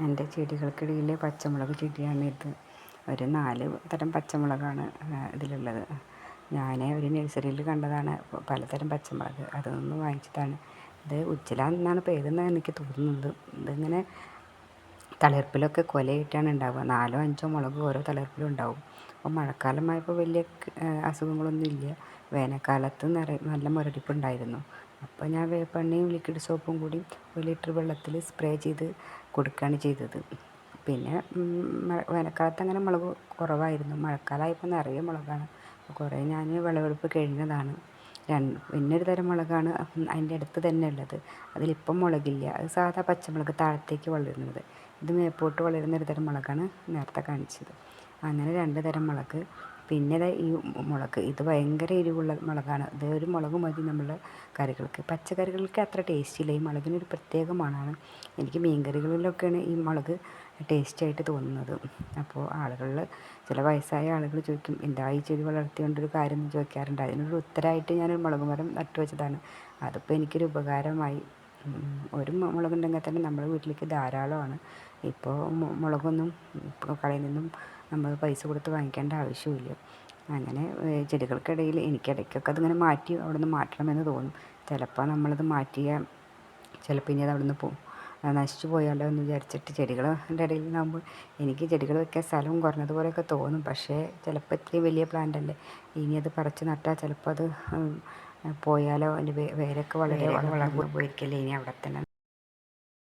എൻ്റെ ചെടികൾക്കിടയിൽ പച്ചമുളക് ചെടിയാണിത്. ഒരു 4 തരം പച്ചമുളകാണ് ഇതിലുള്ളത്. ഞാൻ ഒരു നഴ്സറിയിൽ കണ്ടതാണ് പലതരം പച്ചമുളക്, അതിൽ നിന്ന് വാങ്ങിച്ചതാണ്. ഇത് ഉച്ചില പേരെന്നാണ് എനിക്ക് തോന്നുന്നത്. ഇതിങ്ങനെ തളിർപ്പിലൊക്കെ കൊലയിട്ടാണ് ഉണ്ടാവുക. 4 or 5 മുളക് ഓരോ തളിർപ്പിലും ഉണ്ടാവും. അപ്പോൾ മഴക്കാലമായപ്പോൾ വലിയ അസുഖങ്ങളൊന്നും ഇല്ല. വേനൽക്കാലത്ത് നല്ല മുരടിപ്പുണ്ടായിരുന്നു. അപ്പോൾ ഞാൻ വേപ്പെണ്ണയും ലിക്വിഡ് സോപ്പും കൂടി 1 ലിറ്റർ വെള്ളത്തിൽ സ്പ്രേ ചെയ്ത് കൊടുക്കുകയാണ് ചെയ്തത്. പിന്നെ വേനൽക്കാലത്ത് അങ്ങനെ മുളക് കുറവായിരുന്നു. മഴക്കാലമായപ്പോൾ നിറയെ മുളകാണ്. കുറേ ഞാൻ വിളവെടുപ്പ് കഴിഞ്ഞതാണ്. പിന്നെ ഒരു തരം മുളകാണ് അതിൻ്റെ അടുത്ത് തന്നെ ഉള്ളത്. അതിലിപ്പം മുളകില്ല. അത് സാധാ പച്ചമുളക് താഴത്തേക്ക് വളരുന്നത്. ഇത് മേപ്പോട്ട് വളരുന്ന ഒരു തരം മുളകാണ് നേരത്തെ കാണിച്ചത്. അങ്ങനെ 2 തരം മുളക്. പിന്നെ ഈ മുളക്, ഇത് ഭയങ്കര എരിവുള്ള മുളകാണ്. ഇത് ഒരു മുളക് മതി നമ്മുടെ കറികൾക്ക്. പച്ചക്കറികൾക്ക് അത്ര ടേസ്റ്റ് ഇല്ല. ഈ മുളകിനൊരു പ്രത്യേക മണമാണ്. എനിക്ക് മീൻകറികളിലൊക്കെയാണ് ഈ മുളക് ടേസ്റ്റായിട്ട് തോന്നുന്നത്. അപ്പോൾ ചില വയസ്സായ ആളുകൾ ചോദിക്കും, എന്താ ഈ ചെടി വളർത്തിക്കൊണ്ടൊരു കാര്യം എന്ന് ചോദിക്കാറുണ്ട്. അതിനൊരു ഉത്തരമായിട്ട് ഞാനൊരു മുളക് മരം നട്ടു വെച്ചതാണ്. അതിപ്പോൾ എനിക്കൊരു ഉപകാരമായി. ഒരു മുളകുണ്ടെങ്കിൽ തന്നെ നമ്മുടെ വീട്ടിലേക്ക് ധാരാളമാണ്. ഇപ്പോൾ മുളകൊന്നും കടയിൽ നിന്നും നമ്മൾ പൈസ കൊടുത്ത് വാങ്ങിക്കേണ്ട ആവശ്യമില്ല. അങ്ങനെ ചെടികൾക്കിടയിൽ എനിക്കിടയ്ക്കൊക്കെ അതിങ്ങനെ മാറ്റി അവിടെ നിന്ന് മാറ്റണമെന്ന് തോന്നും. ചിലപ്പോൾ നമ്മളത് മാറ്റിയാൽ ചിലപ്പോൾ ഇനി അത് അവിടെ നിന്ന് നശിച്ചു പോയാലോ എന്ന് വിചാരിച്ചിട്ട് ചെടികളുടെ ഇടയിൽ നിന്നാകുമ്പോൾ എനിക്ക് ചെടികൾ വെക്കാൻ സ്ഥലം കുറഞ്ഞതുപോലെയൊക്കെ തോന്നും. പക്ഷേ ചിലപ്പോൾ ഇത്രയും വലിയ പ്ലാന്റ് അല്ലേ, ഇനി അത് പറിച്ച് നട്ടാൽ ചിലപ്പോൾ അത് പോയാലോ, അതിൻ്റെ വേരൊക്കെ വളരെ വളർന്നു പോയിരിക്കില്ലേ, ഇനി അവിടെ തന്നെ